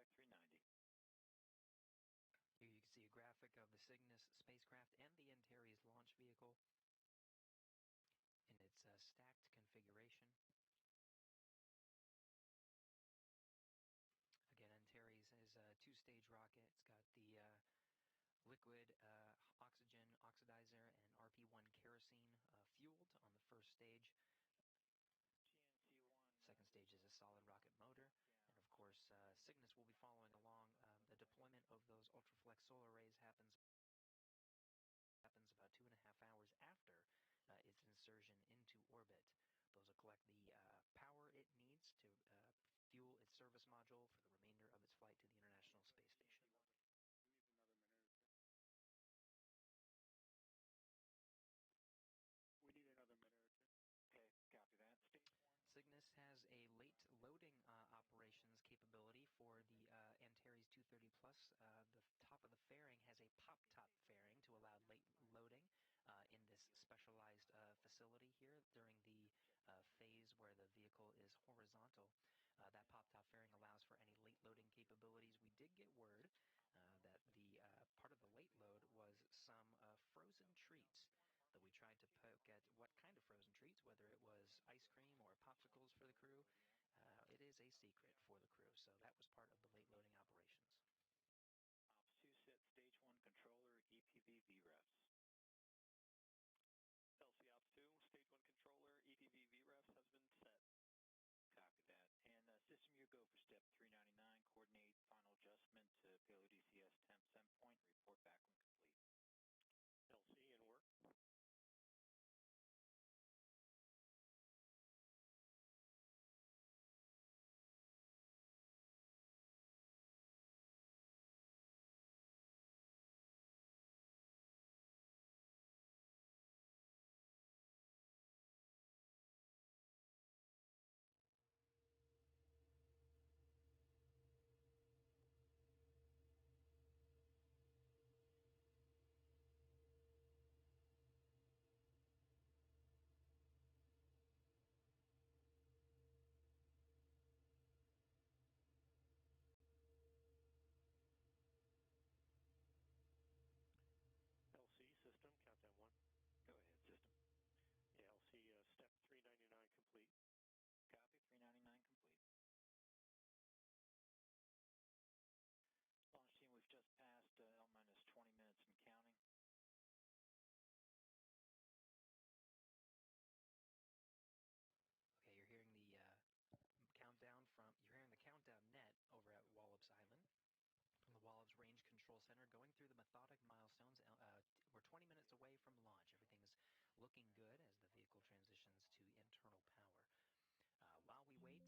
390. Here you can see a graphic of the Cygnus spacecraft and the Antares launch vehicle in its stacked configuration. Again, Antares is a two-stage rocket. It's got the liquid oxygen oxidizer and RP-1 kerosene fueled on the first stage. Second stage is a solid rocket motor. And of course, Cygnus will be following along. The deployment of those ultraflex solar arrays happens about 2.5 hours after its insertion into orbit. Those will collect the power it needs to fuel its service module for the remainder of its flight to the International Space Station. We need another minute or two. We need another minute or two. Okay, copy that. Stage 1. Cygnus has a late loading operations capability for the Antares 230 Plus. The top of the fairing has a pop-top fairing to allow late loading in this specialized facility here during the phase where the vehicle is horizontal. That pop-top fairing allows for any late loading capabilities. We did get word that the part of the late load was some frozen treats that we tried to poke at what kind of frozen treats, whether it was ice cream or popsicles for the crew. It is a secret for the crew, so that was part of the late loading operations. Ops 2 set Stage 1 controller EPV VREFs. LC Ops 2, Stage 1 controller EPV VREFs has been set. Copy that. And system you go for step 399, coordinate final adjustment to payload ECS temp send point, report back when complete. LC in work. LC system, countdown 1. Go ahead, system. Yeah, LC step 399 complete. Copy, 399 complete. Launch team, we've just passed L-minus 20 minutes and counting. Okay, you're hearing the countdown net over at Wallops Island. From the Wallops Range Control Center, going through the methodic milestones. We're 20 minutes away from launch. Everything's looking good as the vehicle transitions to internal power. While we wait...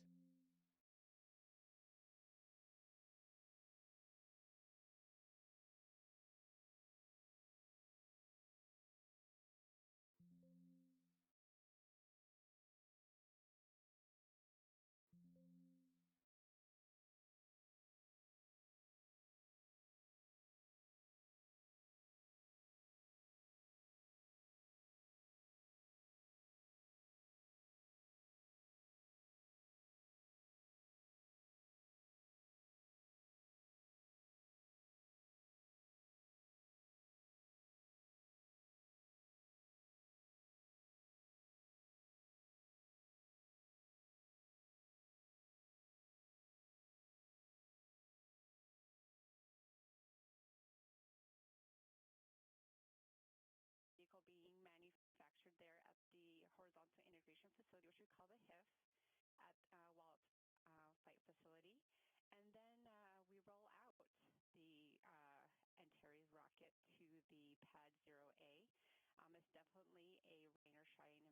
Vehicle being manufactured there at the Horizontal Integration Facility, which we call the HIF, at Wallops Flight Facility. And then we roll out the Antares rocket to the Pad 0A. It's definitely a rain or shine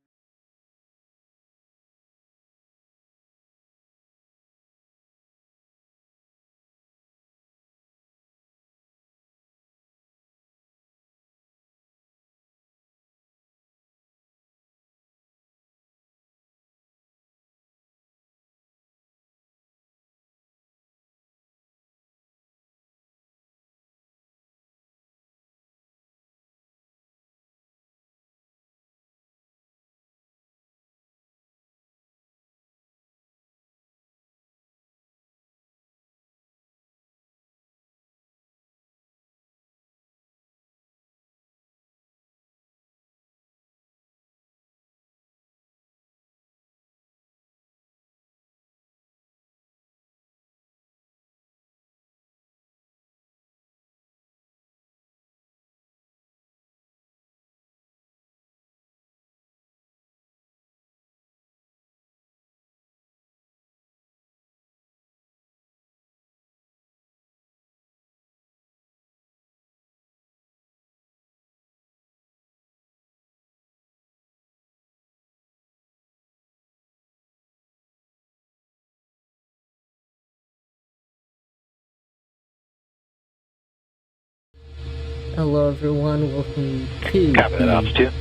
Hello everyone, welcome to Copy that, altitude.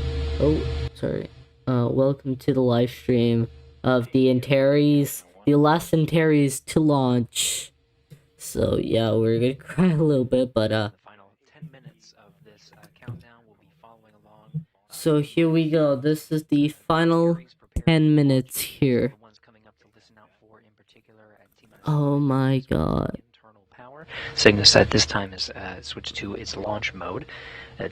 welcome to the live stream of the Antares, the last Antares to launch. So yeah, we're gonna cry a little bit, but The final 10 minutes of this countdown will be following along. So here we go, this is the final 10 minutes here. Oh my god. Cygnus at this time is switched to its launch mode.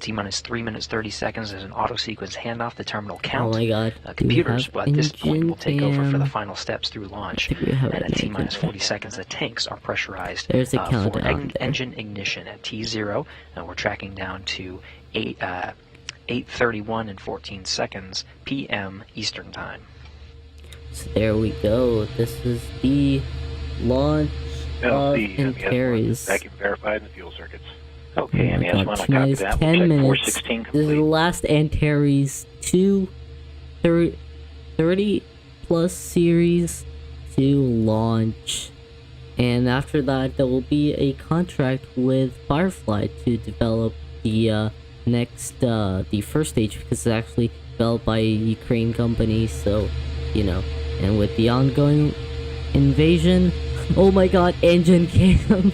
T-minus 3 minutes 30 seconds as an auto-sequence handoff the terminal count. Oh my god. Computers, at this point, will take over for the final steps through launch. And at T-minus 40 seconds, the tanks are pressurized. There's a countdown. For engine ignition at T0. We're tracking down to 8:31 and 14 seconds p.m. Eastern Time. So there we go. This is the launch of Antares. Vacuum verified in the fuel circuits. Okay, oh MES1, I copy that. 10 minutes. 416 complete. This is the last Antares 30 plus series to launch. And after that, there will be a contract with Firefly to develop the the first stage, because it's actually developed by a Ukraine company, so, you know, and with the ongoing invasion, oh my god, engine cam.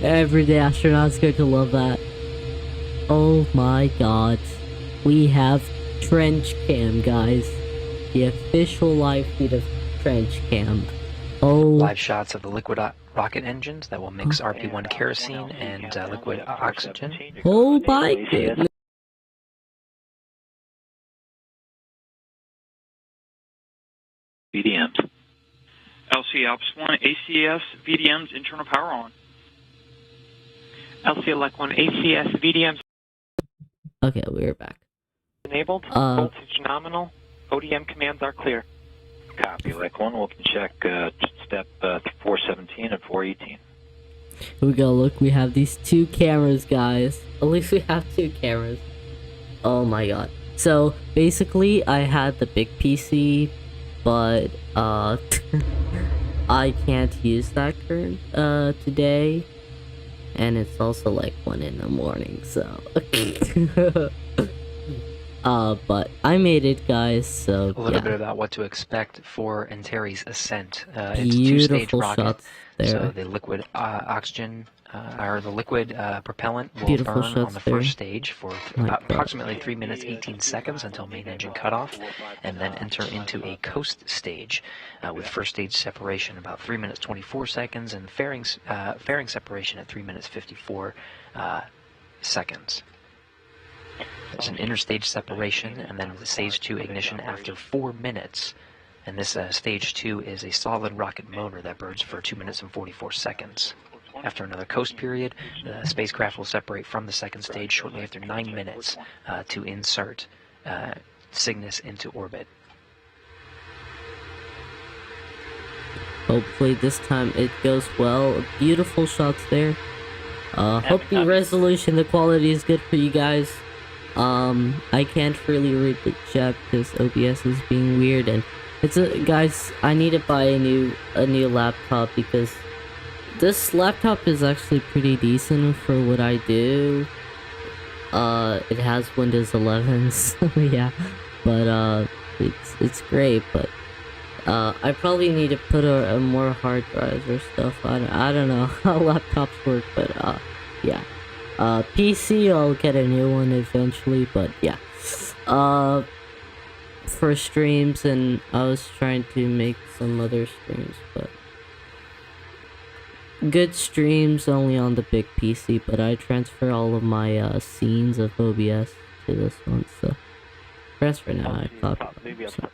Everyday astronaut's going to love that. Oh my god. We have trench cam, guys. The official live feed of trench cam. Oh. Live shots of the liquid rocket engines that will mix RP1 kerosene and liquid oxygen. Oh my goodness. VDMs. LC Alps 1, ACS, VDMs, internal power on. LC Elect 1, ACS, VDMs. Okay, we're back. Enabled, voltage nominal, ODM commands are clear. Copy, Elect 1, we can check step 417 and 418. Here we go, look, we have these two cameras, guys. At least we have two cameras. Oh my god. So, basically, I had the big PC, but, I can't use that current, today. And it's also like 1 in the morning, so. But I made it, guys, so a little bit about what to expect for Antares Ascent. It's a beautiful two-stage rocket, shots there. so the liquid oxygen, or the liquid propellant will Beautiful burn on the first stage for approximately 3 minutes 18 seconds until main engine cutoff, and then enter into a coast stage with first stage separation about 3 minutes 24 seconds, and fairing separation at 3 minutes 54 seconds. There's an interstage separation, and then the stage 2 ignition after 4 minutes. And this stage 2 is a solid rocket motor that burns for 2 minutes and 44 seconds. After another coast period, the spacecraft will separate from the second stage shortly after 9 minutes to insert Cygnus into orbit. Hopefully this time it goes well. Beautiful shots there. Hope the resolution, the quality is good for you guys. I can't really read the chat because OBS is being weird, and it's guys, I need to buy a new laptop because this laptop is actually pretty decent for what I do. It has Windows 11, so yeah, but it's great, but I probably need to put a more hard drives or stuff. I don't know how laptops work, but yeah. PC, I'll get a new one eventually, but yeah. For streams, and I was trying to make some other streams, but good streams only on the big PC, but I transfer all of my scenes of OBS to this one, so transfer now. I copy. So,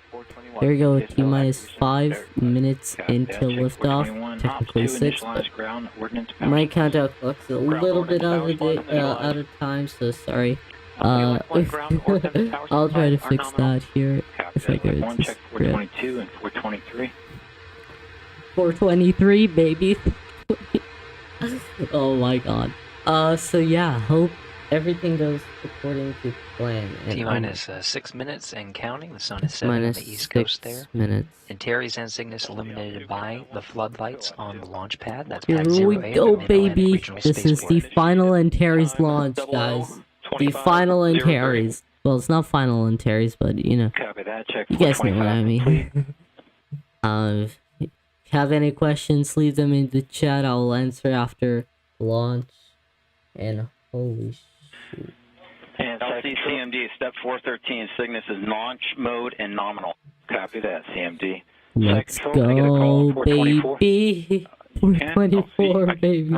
there we go, T-minus 5 minutes until liftoff, technically 6, but my countdown clock's a little bit out of time, so sorry. I'll try to fix that here if I go to check 422 and 423. 423, baby. Oh my god. So yeah, hope everything goes according to plan. T-minus 6 minutes and counting. The sun is setting on the east coast there. Minutes. Antares and Cygnus illuminated by the floodlights on the launch pad. That's Here pad we 0A. go, baby. This is the final Antares launch, guys. the Final Antares. Well, it's not Final Antares, but you know. Copy that. Check You guys know what I 425 mean. If you have any questions, leave them in the chat. I will answer after launch. And holy shoot. And CMD, step 413, Cygnus is launch mode and nominal. copy that, CMD. Let's go, baby. 424, baby.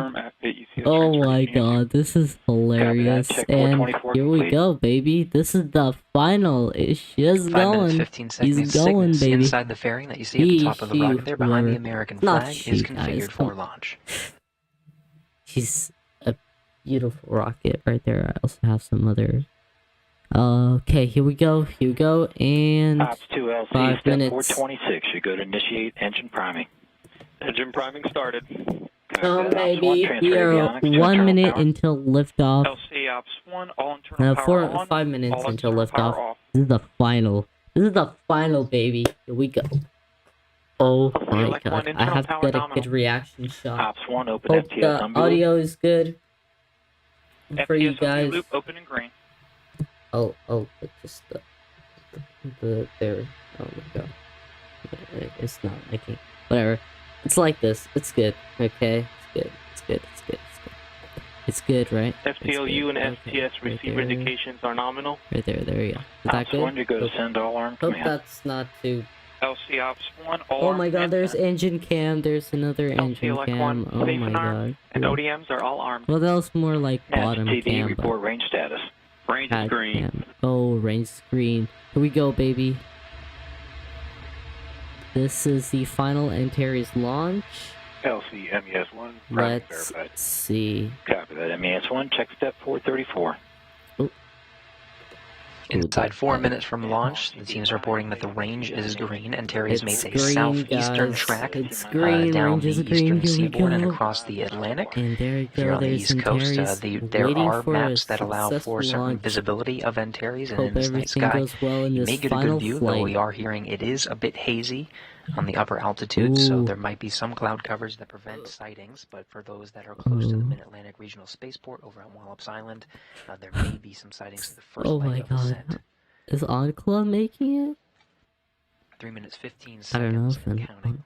Oh my god, this is hilarious. And here we go, baby. This is the final. She's 5 going. minutes, 15 seconds. He's going, Cygnus baby. inside the fairing that you see at the top of the rocket there behind the American flag is configured for launch. She's a beautiful rocket right there. I also have some other. Okay, here we go. Here we go. And Ops 2LC, 5 step minutes. 426. You go to initiate engine priming. Engine priming started. Oh, baby. We are 1 minute until liftoff. LC Ops 1, all internal power on. 5 minutes all until internal power liftoff. off. This is the final. This is the final, baby. Here we go. Oh my Select one god. I internal have to power get a nominal. good reaction shot. Ops 1, open Hope FTS the envelope. audio is good for you FTS guys. loop open and green. Oh, but just the there. Oh my god. It's not liking. Whatever. It's like this. It's good. Okay. It's good. It's good, right? FTLU and Okay, FTS right receiver there. indications are nominal. Right there. There we go. Is that Ops 1, you good? go to send all arm Hope command. that's not too. LC Ops 1, all Oh armed my god, command there's center. engine cam. There's another engine elect cam. one, Oh safe my and armed, god. and Cool. ODMs are all armed. Well, that was more like bottom STD, cam, report range status. Range is but green. cam. Oh, range screen. Here we go, baby. This is the Final Antares launch. LC MES1, Let's verified. see. Copy that, MES1, check step 434. Inside 4 minutes from launch, the team's reporting that the range is green. Antares makes a green, southeastern guys. track It's green. down Range the is eastern green. Here we seaboard and go. across the Atlantic. And there you If you're go. on the There's East Coast, Antares there waiting are for a maps that allow for successful certain launch. visibility of Antares and in Hope this night everything sky. goes well in You this may get a final good view, flight. though we are hearing it is a bit hazy on the upper altitudes, so Ooh. there might be some cloud coverage that prevent sightings, but for those that are close to the Mid-Atlantic Regional Spaceport over at Wallops Island, there may be some sightings to the first Oh leg my of the god. set. Is Onclaw making it? 3 minutes, 15 I don't know seconds if and counting.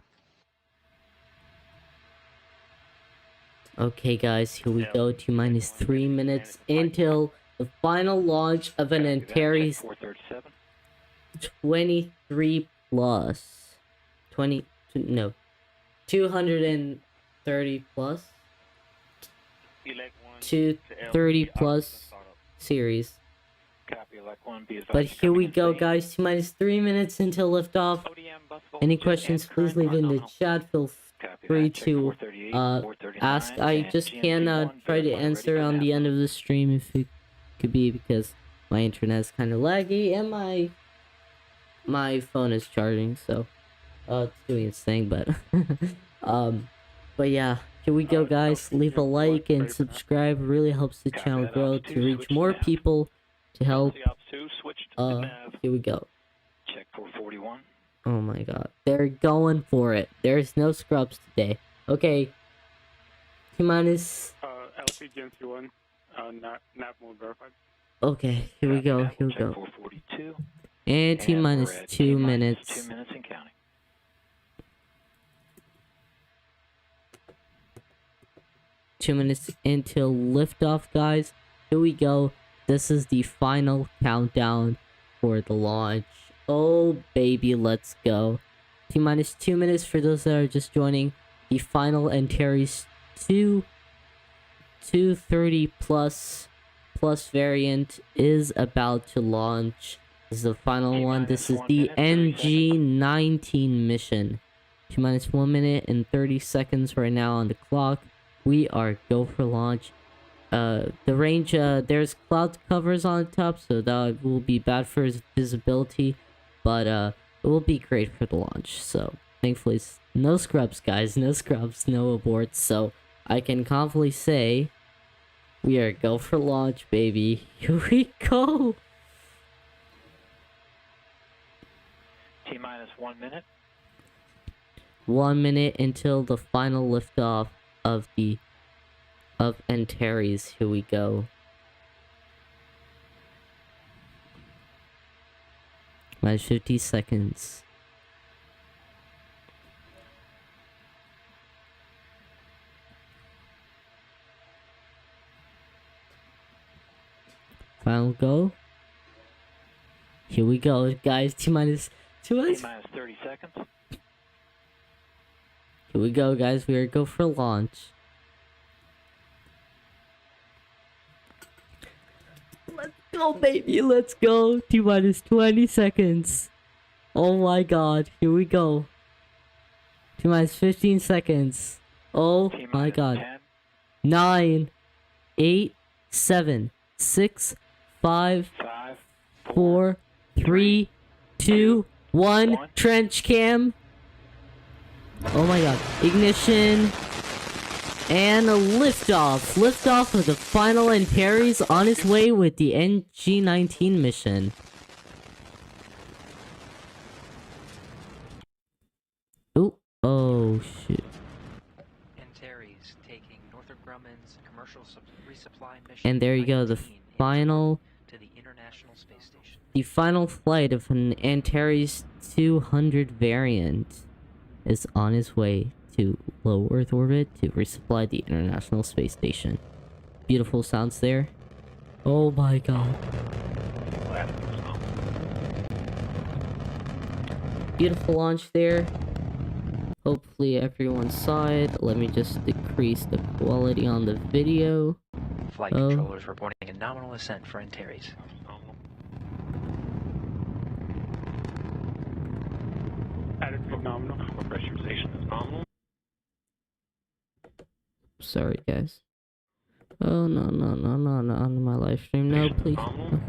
Okay, guys, here we go to minus 3 minutes until the final launch of an Antares 437. 23 plus 20 no 230 plus Elect one 230 to LC plus startup. series. Copy, elect 1, be advised. But here we go, guys, to minus 3 minutes until liftoff. ODM bus Any voltage questions, and please current leave in the nominal. chat. Feel Copy free that, check to 438, 439, ask. I and just GMP1, can try to verify answer ready for on the that. end of the stream if it could be, because my internet is kind of laggy and my phone is charging, so it's doing its thing. But but yeah, here we go, guys. Leave a like and subscribe. It really helps the channel grow to reach more people to help. LC Ops 2 switched to nav. Here we go. Check 441. Oh my god, they're going for it. There's no scrubs today. Okay, T minus. LC GMC 1, nav mode verified. Okay, here we Copy go. that, Here we'll we check go. 442. And T And minus we're at 2 T-minus minutes. 2 minutes and counting. Two minutes until liftoff, guys. Here we go. This is the final countdown for the launch. Oh baby, let's go. T minus 2 minutes for those that are just joining. The final Antares 230 plus variant is about to launch. This is the final one. This is the NG-19 mission. T minus 1 minute and 30 seconds right now on the clock. We are go for launch. The range, there's cloud covers on top, so that will be bad for his visibility, but it will be great for the launch. So thankfully, no scrubs, guys, no scrubs, no aborts. So I can confidently say we are go for launch, baby. Here we go. T minus 1 minute. 1 minute until the final liftoff of Antares. Here we go. Minus 50 seconds. Final go. Here we go, guys. T-minus 30 seconds. Here we go, guys. We are go for launch. Let's go, baby. Let's go. T-minus 20 seconds. Oh my god. Here we go. T-minus 15 seconds. Oh my god. 10. 9, 8, 7, 6, 5, 4, 3, 2, 1. Trench cam. Oh my god. Ignition. And a liftoff. Liftoff of the Final Antares on its way with the NG-19 mission. Ooh. Oh shit. Antares taking Northrop Grumman's commercial resupply mission. And there you go, the final to the International Space Station. The final flight of an Antares 200 variant is on its way to low Earth orbit to resupply the International Space Station. Beautiful sounds there. Oh my god. Beautiful launch there. Hopefully everyone saw it. Let me just decrease the quality on the video. Flight controllers reporting a nominal ascent for Antares. Attitude nominal. Pressurization is nominal. Sorry, guys. Oh, no, on my live stream. No, please. No.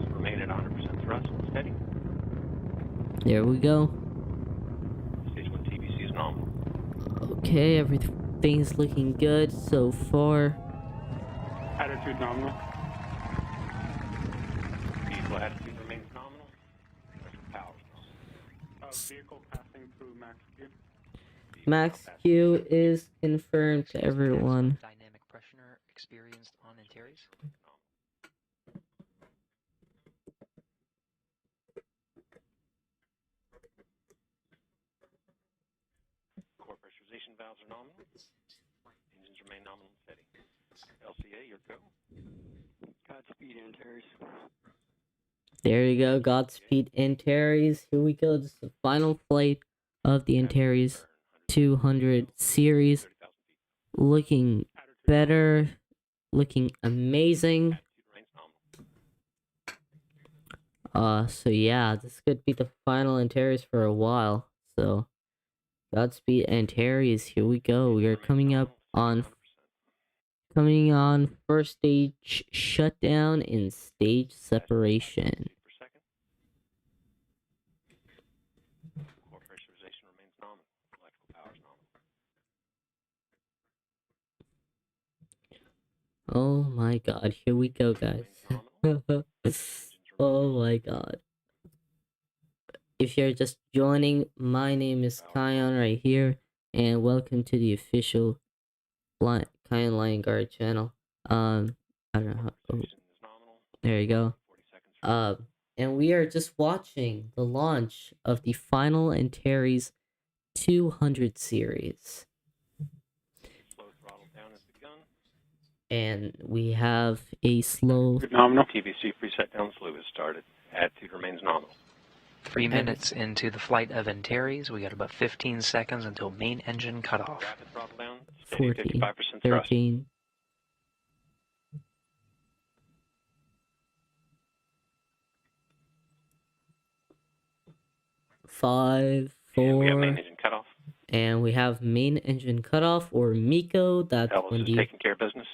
Remain at 100% thrust, steady. There we go. Stage 1 TBC is nominal. Okay, everything's looking good so far. Attitude nominal. Vehicle attitude remains nominal. Power. Vehicle passing through max Q. Max Q is confirmed to everyone. Dynamic pressure experienced on Antares. Core pressurization valves are nominal. Engines remain nominal and steady. LCA, your go. Godspeed, Antares. There you go, Godspeed Antares. Here we go, this is the final flight of the Antares 200 series. Looking better, looking amazing. So yeah, this could be the final Antares for a while. So, Godspeed Antares, here we go. We are coming on first stage shutdown and stage separation. Core pressurization remains nominal. Electrical power is nominal. Oh my god, here we go, guys. Oh my god. If you're just joining, my name is Kion right here, and welcome to the official Kion Lion Guard channel. I don't know how. Oh, there you go. And we are just watching the launch of the Final Antares 200 series. Slow throttle down has begun. And we have a slow Nominal. TBC preset down slow has started. Attitude remains nominal. 3 minutes into the flight of Antares, we got about 15 seconds until main engine cutoff. Rapid throttle down. Steady 14, 55% thrust. 13. Five, And we have 4, main engine cutoff. and we have main engine cutoff or MECO. That's Elvis when is the taking care of business.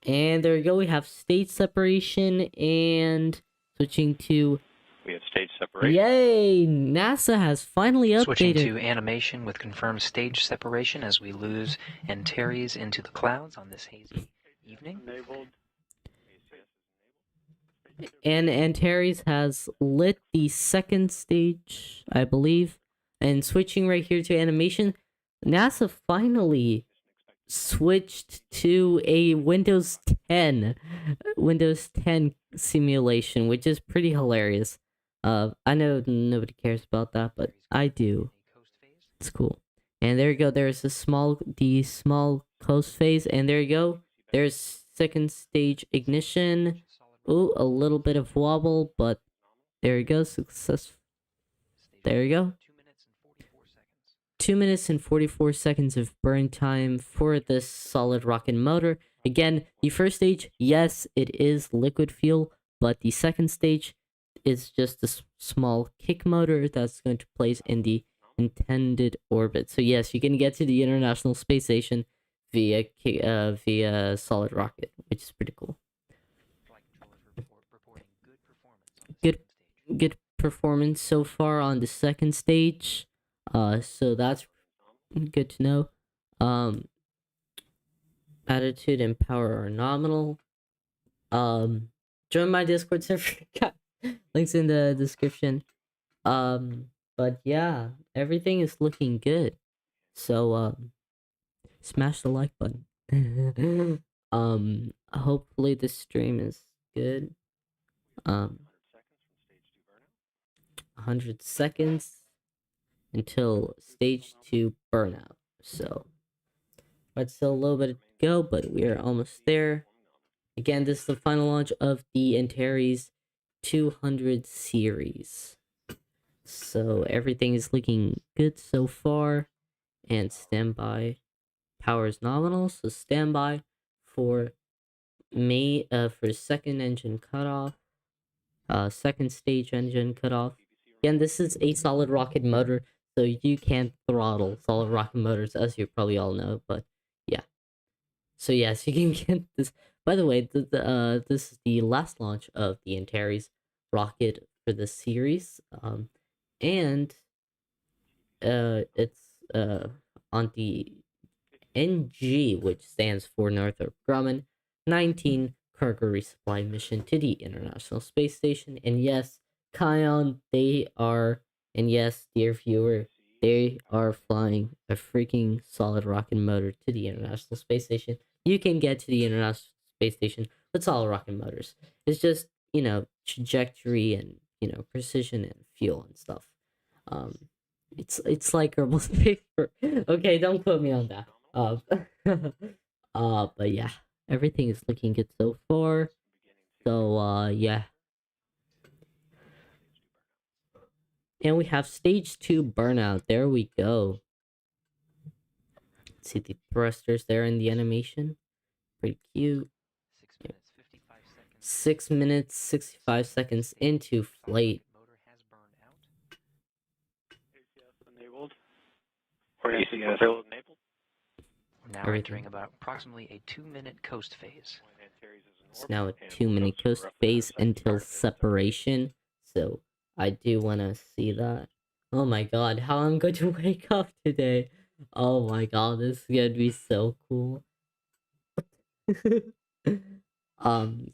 and there we go. We have stage separation and switching to We have stage separation. yay! NASA has finally updated. Switching to animation with confirmed stage separation as we lose Antares into the clouds on this hazy evening. Enabled. And Antares has lit the second stage, I believe. And switching right here to animation, NASA finally switched to a Windows 10 simulation, which is pretty hilarious. I know nobody cares about that, but I do. It's cool. And there you go. There's the small coast phase, and there you go. There's second stage ignition. Ooh, a little bit of wobble, but there you go. Success. There you go. 2 minutes and 44 seconds of burn time for this solid rocket motor. Again, the first stage, yes, it is liquid fuel, but the second stage is just a small kick motor that's going to place in the intended orbit. So yes, you can get to the International Space Station via solid rocket, which is pretty cool. Good performance so far on the second stage. So that's good to know. Attitude and power are nominal. Join my Discord server. Links in the description. But yeah, everything is looking good. So smash the like button. Hopefully this stream is good. 100 seconds until stage 2 burnout. So let's still a little bit to go, but we are almost there. Again, this is the final launch of the Antares 200 series. So everything is looking good so far. And standby power is nominal, so standby for second engine cutoff. Second stage engine cutoff. Again, this is a solid rocket motor, so you can't throttle solid rocket motors, as you probably all know, but yeah. So yes, you can get this. By the way, this is the last launch of the Antares rocket for the series. And it's on the NG, which stands for Northrop Grumman 19 cargo resupply mission to the International Space Station. And yes, Kion, and yes, dear viewer, they are flying a freaking solid rocket motor to the International Space Station. You can get to the International Space Station with solid rocket motors. It's just, trajectory and, precision and fuel and stuff. It's like herbal paper. Okay, don't quote me on that. But yeah, everything is looking good so far. So, yeah. And we have stage 2 burnout. There we go. See the thrusters there in the animation. Pretty cute. 6 minutes, 65 seconds into flight. Enabled. Or ACS enabled. Now entering about approximately a 2-minute coast phase. It's now a 2-minute coast phase until separation. So I do want to see that. Oh my god, how I'm going to wake up today. Oh my god, this is gonna be so cool.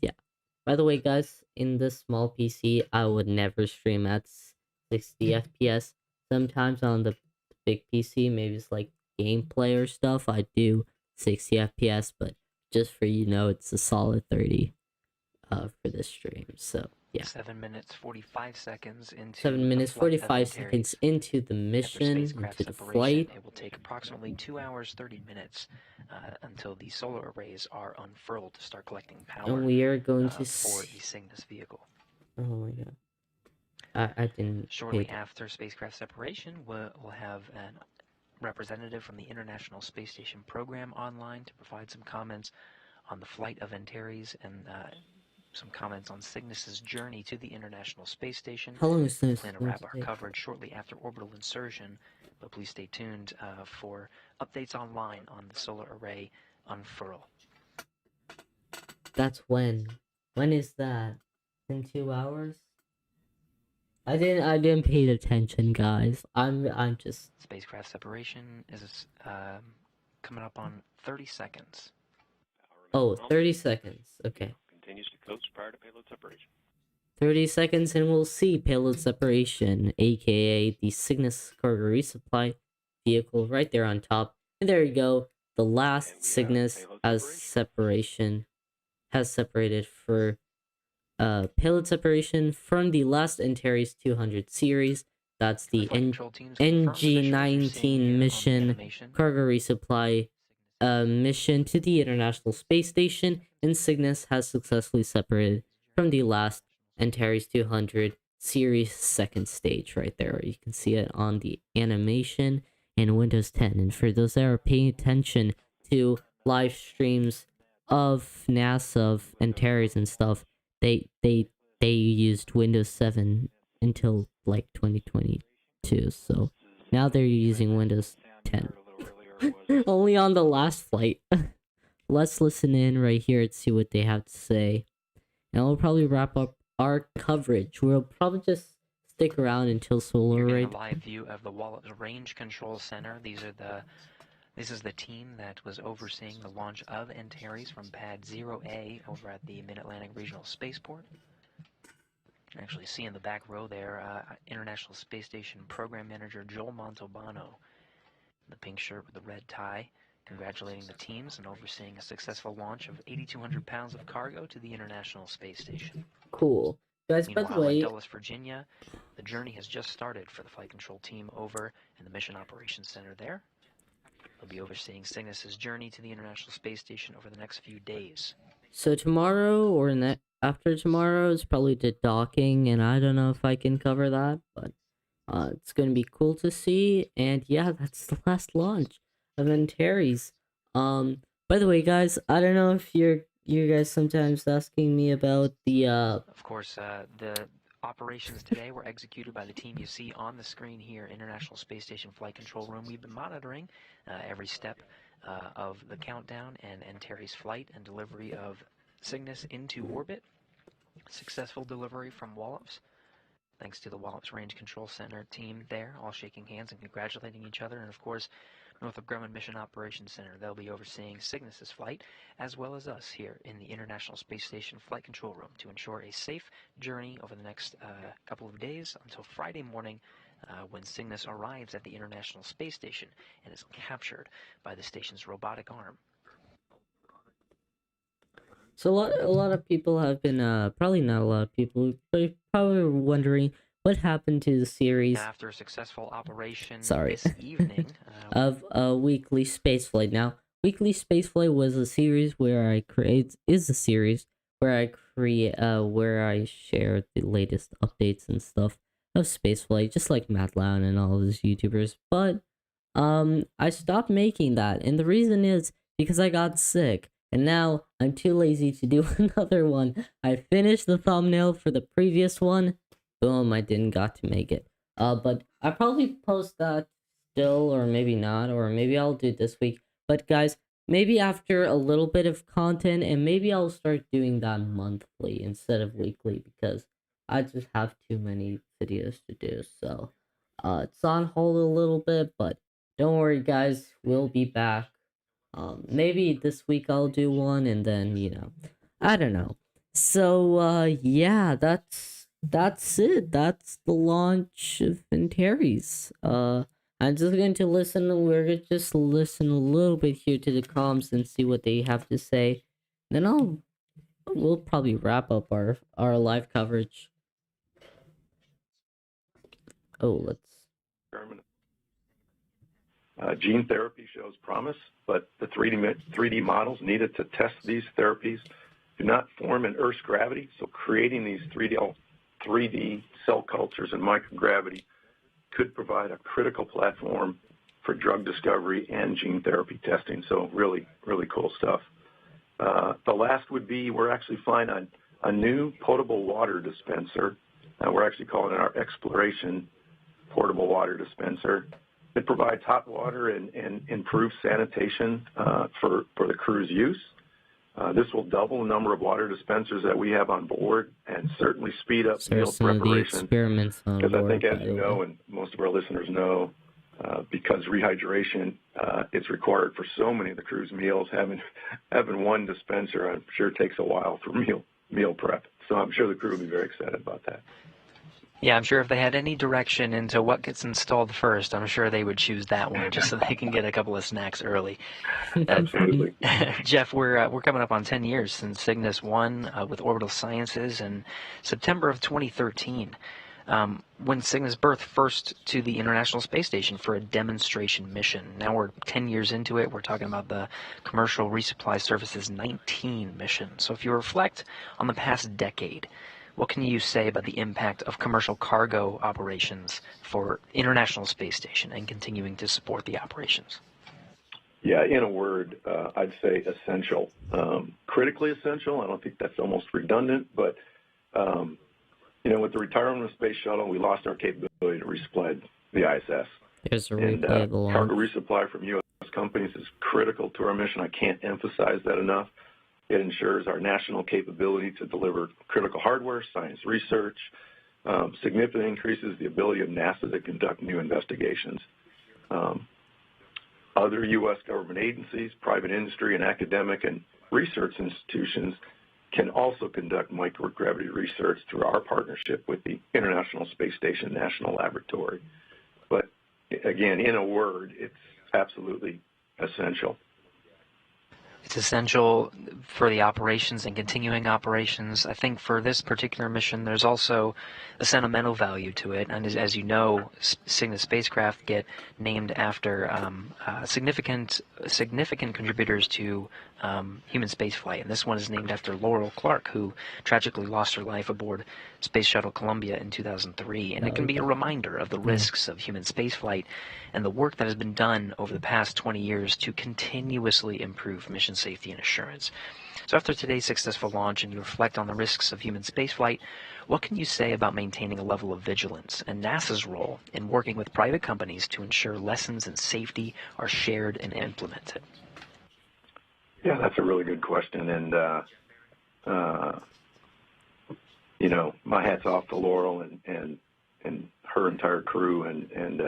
Yeah. By the way, guys, in this small PC, I would never stream at 60 FPS. Sometimes on the big PC, maybe it's like gameplay or stuff, I do 60 FPS, but just for it's a solid 30 for this stream. So yeah. 7 minutes 45 seconds into 7 minutes 45 seconds into the mission, into the flight. It will take approximately 2 hours 30 minutes until the solar arrays are unfurled to start collecting power. And we are going to for the Cygnus vehicle. Oh my god. I didn't. Shortly after spacecraft separation, we'll have a representative from the International Space Station program online to provide some comments on the flight of Antares and some comments on Cygnus's journey to the International Space Station. How long is this? We plan to wrap our coverage shortly after orbital insertion, but please stay tuned for updates online on the solar array unfurl. That's when. When is that? In 2 hours? I didn't pay attention, guys. I'm just. Spacecraft separation is coming up on 30 seconds. Oh, 30 seconds. Okay. Continues to coast prior to payload separation. 30 seconds and we'll see payload separation, aka the Cygnus cargo resupply vehicle right there on top. And there you go. The last Cygnus has separated for payload separation from the last Antares 200 series. That's the NG-19 mission, cargo resupply mission to the International Space Station, and Cygnus has successfully separated from the last Antares 200 series second stage right there. You can see it on the animation in Windows 10. And for those that are paying attention to live streams of NASA, of Antares and stuff, they used Windows 7 until like 2022. So now they're using Windows 10. Only on the last flight. Let's listen in right here and see what they have to say. And we'll probably wrap up our coverage. We'll probably just stick around until solar You're raid. getting a live view of the Wallops Range Control Center. This is the team that was overseeing the launch of Antares from Pad 0A over at the Mid-Atlantic Regional Spaceport. You can actually see in the back row there, International Space Station Program Manager Joel Montalbano, the pink shirt with the red tie, congratulating the teams and overseeing a successful launch of 8,200 pounds of cargo to the International Space Station. Cool. Guys, by the Meanwhile, way, in Dulles, Virginia, the journey has just started for the Flight Control team over in the Mission Operations Center there. They'll be overseeing Cygnus's journey to the International Space Station over the next few days. so tomorrow or after tomorrow is probably the docking, and I don't know if I can cover that, but it's gonna be cool to see. And yeah, that's the last launch of Antares. By the way, guys, I don't know if you guys sometimes asking me about the Of course, the operations today were executed by the team you see on the screen here, International Space Station Flight Control Room. We've been monitoring every step of the countdown and Antares flight and delivery of Cygnus into orbit. Successful delivery from Wallops. Thanks to the Wallops Range Control Center team there, all shaking hands and congratulating each other. And of course, Northrop Grumman Mission Operations Center. They'll be overseeing Cygnus's flight, as well as us here in the International Space Station Flight Control Room to ensure a safe journey over the next couple of days until Friday morning when Cygnus arrives at the International Space Station and is captured by the station's robotic arm. So a lot of people have been probably not a lot of people, but probably wondering what happened to the series. After a successful operation Sorry. this evening of Weekly Spaceflight. Now, Weekly Spaceflight was a series where I share the latest updates and stuff of spaceflight, just like Matt Lown and all of his YouTubers. But I stopped making that, and the reason is because I got sick. And now I'm too lazy to do another one. I finished the thumbnail for the previous one. Boom, I didn't got to make it. But I'll probably post that still, or maybe not, or maybe I'll do it this week. But guys, maybe after a little bit of content, and maybe I'll start doing that monthly instead of weekly, because I just have too many videos to do. So it's on hold a little bit, but don't worry guys, we'll be back. Maybe this week I'll do one, and then, I don't know. So, yeah, that's it. That's the launch of Antares. I'm just going to we're going to just listen a little bit here to the comms and see what they have to say. Then we'll probably wrap up our live coverage. Oh, let's... Gene therapy shows promise, but the 3D models needed to test these therapies do not form in Earth's gravity, so creating these 3D cell cultures in microgravity could provide a critical platform for drug discovery and gene therapy testing, so really, really cool stuff. The last would be we're actually flying a new potable water dispenser. We're actually calling it our Exploration Portable Water Dispenser. It provides hot water and improves sanitation for the crew's use. This will double the number of water dispensers that we have on board and certainly speed up meal preparation. Experiments on because board, I think, as you know, and most of our listeners know, because rehydration is required for so many of the crew's meals, having one dispenser, I'm sure, takes a while for meal prep. So I'm sure the crew will be very excited about that. Yeah, I'm sure if they had any direction into what gets installed first, I'm sure they would choose that one just so they can get a couple of snacks early. Absolutely. Jeff, we're coming up on 10 years since Cygnus 1 with Orbital Sciences in September of 2013. When Cygnus birthed first to the International Space Station for a demonstration mission. Now we're 10 years into it. We're talking about the Commercial Resupply Services 19 mission. So if you reflect on the past decade, what can you say about the impact of commercial cargo operations for International Space Station and continuing to support the operations? Yeah, in a word, I'd say essential. Critically essential. I don't think that's almost redundant, but with the retirement of the space shuttle, we lost our capability to resupply the ISS. There's a replay of the launch. Cargo resupply from U.S. companies is critical to our mission. I can't emphasize that enough. It ensures our national capability to deliver critical hardware, science research, significantly increases the ability of NASA to conduct new investigations. Other U.S. government agencies, private industry, and academic and research institutions can also conduct microgravity research through our partnership with the International Space Station National Laboratory. But again, in a word, it's absolutely essential. It's essential for the operations and continuing operations. I think for this particular mission, there's also a sentimental value to it. And as you know, Cygnus spacecraft get named after significant contributors to human spaceflight. And this one is named after Laurel Clark, who tragically lost her life aboard Space Shuttle Columbia in 2003. And it can be a reminder of the risks of human spaceflight and the work that has been done over the past 20 years to continuously improve mission safety and assurance. So after today's successful launch and you reflect on the risks of human spaceflight, what can you say about maintaining a level of vigilance and NASA's role in working with private companies to ensure lessons in safety are shared and implemented? Yeah, that's a really good question. And, my hat's off to Laurel and her entire crew. And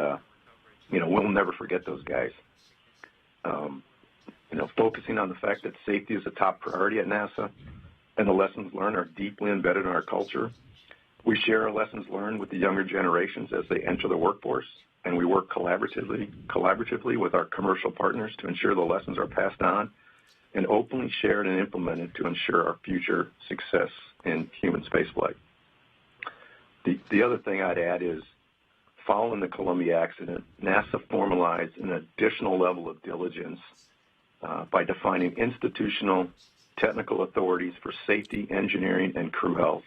we'll never forget those guys. Focusing on the fact that safety is a top priority at NASA and the lessons learned are deeply embedded in our culture. We share our lessons learned with the younger generations as they enter the workforce, and we work collaboratively with our commercial partners to ensure the lessons are passed on and openly shared and implemented to ensure our future success in human spaceflight. The other thing I'd add is, following the Columbia accident, NASA formalized an additional level of diligence by defining institutional technical authorities for safety, engineering, and crew health.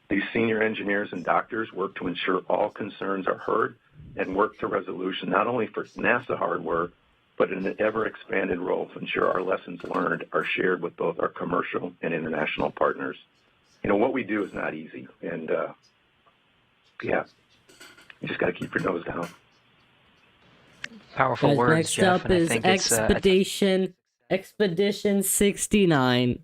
These senior engineers and doctors work to ensure all concerns are heard and work to resolution not only for NASA hardware, but in an ever-expanded role to ensure our lessons learned are shared with both our commercial and international partners. What we do is not easy, and you just got to keep your nose down. Powerful Guys, words, next Jeff. up is Expedition 69.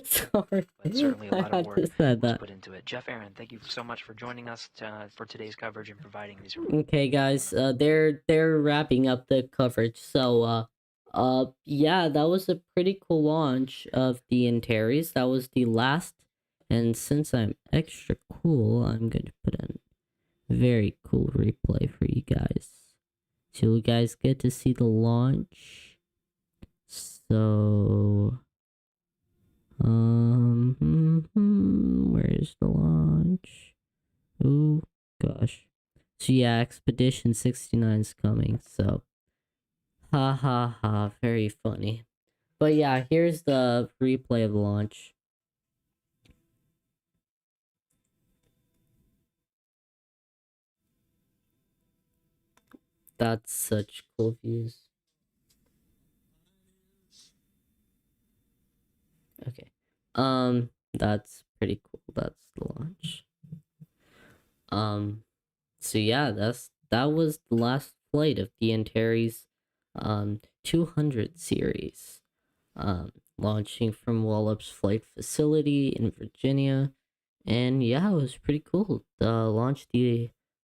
Sorry, But certainly a lot of work was that. put into it. Jeff Aaron, thank you so much for joining us for today's coverage and providing these. Okay, guys, they're wrapping up the coverage. So, yeah, that was a pretty cool launch of the Antares. That was the last, and since I'm extra cool, I'm going to put in a very cool replay for you guys, so you guys get to see the launch. So, where's the launch? Oh gosh. So yeah, Expedition 69 is coming, so ha ha ha, very funny. But yeah, here's the replay of the launch. That's such cool views. Okay. That's pretty cool. That's the launch. So yeah, that was the last flight of the Antares 200 series. Launching from Wallop's Flight Facility in Virginia. And yeah, it was pretty cool. Launched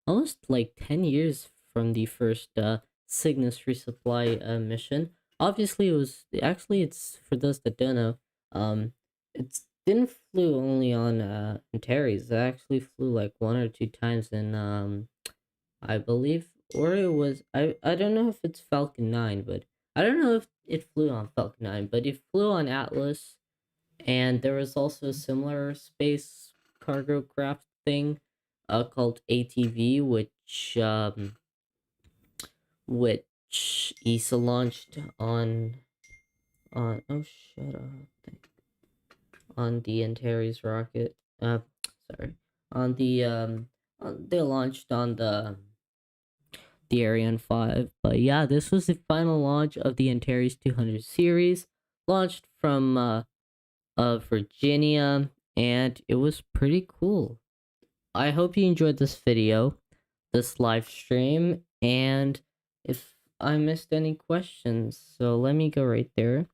almost like 10 years from the first Cygnus resupply mission. Obviously, it's for those that don't know, didn't flew only on Antares. It actually flew like 1 or 2 times in I believe, or it was I don't know if it's Falcon 9, but I don't know if it flew on Falcon 9, but it flew on Atlas, and there was also a similar space cargo craft thing called ATV, which ESA launched on oh shut up, on the Antares rocket. Sorry, on the they launched on the Ariane 5. But yeah, this was the final launch of the Antares 200 series, launched from Virginia, and it was pretty cool. I hope you enjoyed this video, this live stream, and if I missed any questions, so let me go right there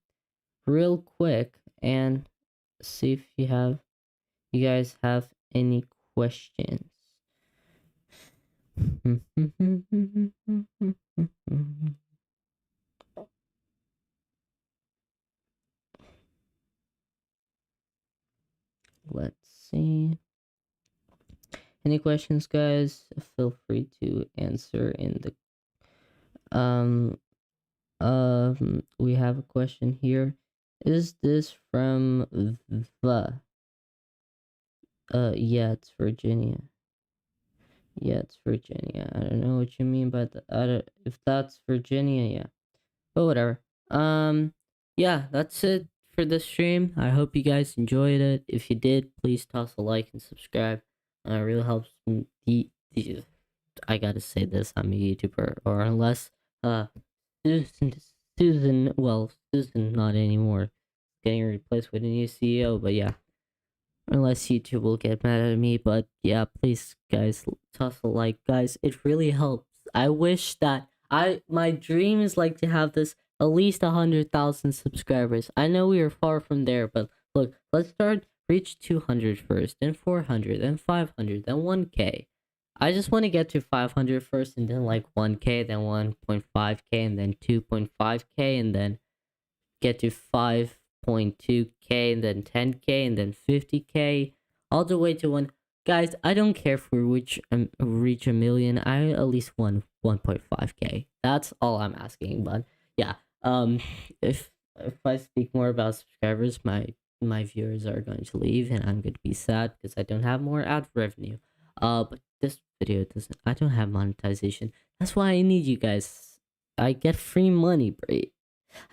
real quick and see if you guys have any questions. Let's see. Any questions, guys? Feel free to answer in the we have a question here. Is this from the yeah, it's Virginia. Yeah, it's Virginia. I don't know what you mean by that. If that's Virginia, yeah. But whatever. Yeah, that's it for this stream. I hope you guys enjoyed it. If you did, please toss a like and subscribe. It really helps me. I gotta say this, I'm a YouTuber, or unless Susan, well, Susan not anymore, getting replaced with a new CEO, but yeah, unless YouTube will get mad at me. But yeah, please guys, toss a like, guys, it really helps. I wish that my dream is like to have this at least 100,000 subscribers. I know we are far from there, but look, let's reach 200 first, then 400, then 500, then 1k. I just want to get to 500 first, and then like 1k, then 1.5k, and then 2.5k, and then get to 5.2k, and then 10k, and then 50k, all the way to 1. Guys, I don't care if we reach a million. I at least want 1.5k. That's all I'm asking. But yeah, if I speak more about subscribers, my viewers are going to leave, and I'm going to be sad because I don't have more ad revenue. But this video doesn't. I don't have monetization. That's why I need you guys. I get free money, bro.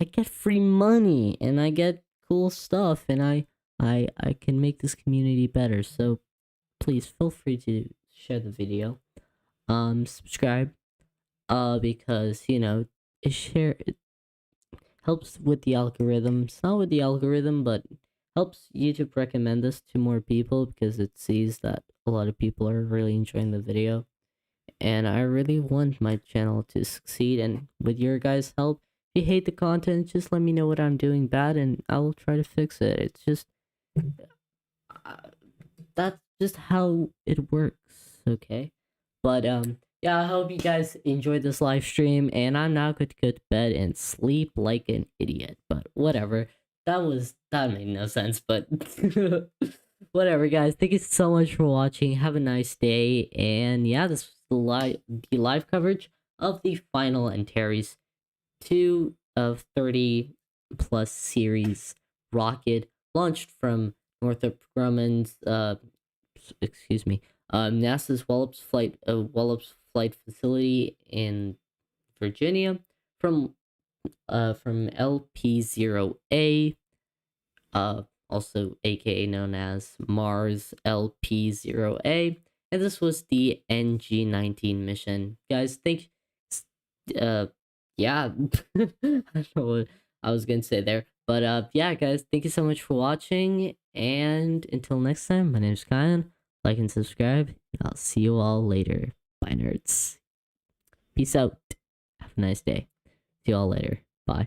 I get free money, and I get cool stuff, and I can make this community better. So please feel free to share the video, subscribe, because it helps with the algorithm. It's not with the algorithm, but helps YouTube recommend this to more people because it sees that a lot of people are really enjoying the video, and I really want my channel to succeed. And with your guys' help, if you hate the content, just let me know what I'm doing bad, and I will try to fix it. It's just that's just how it works, okay? But yeah, I hope you guys enjoyed this live stream, and I'm now going to go to bed and sleep like an idiot. But whatever, that made no sense. But whatever, guys. Thank you so much for watching. Have a nice day, and yeah, this was the live coverage of the Final Antares 2 of 30 plus series rocket launched from Northrop Grumman's NASA's Wallops Flight Facility in Virginia from LP-0A, also aka known as Mars LP-0A, and this was the NG-19 mission. Guys, yeah, I don't know what I was gonna say there, but yeah, guys, thank you so much for watching, and until next time, my name is Kion. Like and subscribe, and I'll see you all later. Bye, nerds. Peace out. Have a nice day. See you all later. Bye.